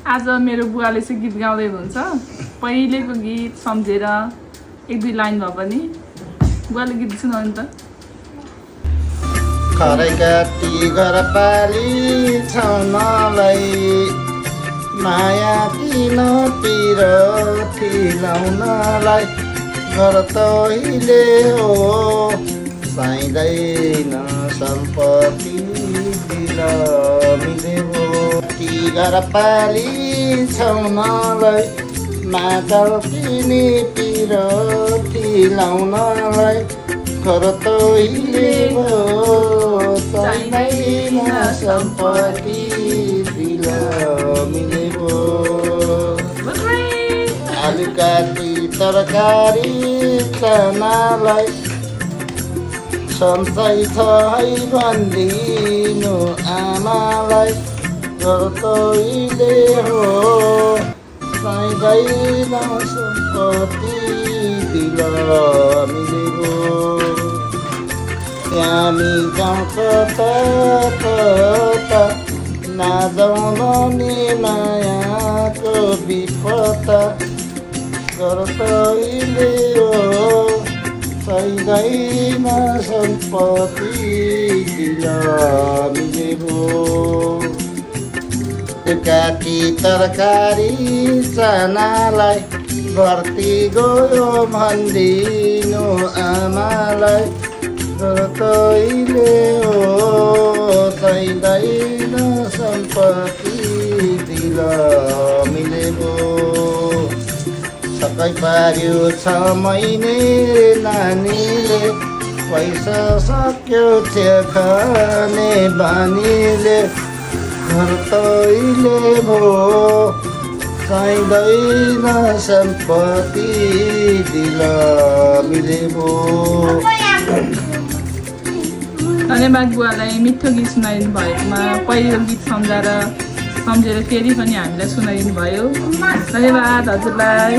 आज मेरो बुवाले चाहिँ गीत गाउँदै हुनुहुन्छ पहिलेको गीत सम्झेर एक दुई लाइन भए पनि बुवाले गीत सुनाउनु त खरै काटी घर पाली छाउनलाई माया किन पिर थिलाउनलाई घर तैले हो चाहिँदैन सम्पत्ति दिल मिले हो ती घर पाली छाउनलाई मादल किनी पिर थिलाउनलाई घर तैले हो चाहिँदैन सम्पत्ति दिल मिले हो आलु काटी तरकारी चनालाई सन्चै छ है भनिदिनु आमालाई घर तैले हो चाहिँदैन सम्पत्ति दिल मिले हो हामी गाउँ कता नजाउन नि मायाको विपद घर तैले हो चाहिँदैन सम्पत्ति दिल मिले हो काटी तरकारी चनालाई भर्ती गयो भनिदिनु आमालाई घर तैले हो चाहिँदैन सम्पत्ति दिल मिले हो सबै पार्यो 6 महिने नानीले पैसा सक्यो थियो खाने बानीले घर तैले भो चाहिँदैन सम्पत्ति दिल मिले भो धन्यवाद बुवालाई मिठो गीत सुनाइदिनु भएकोमा पहिलो गीत सम्झेर फेरि पनि हामीलाई सुनाइदिनु भयो धन्यवाद हजुरलाई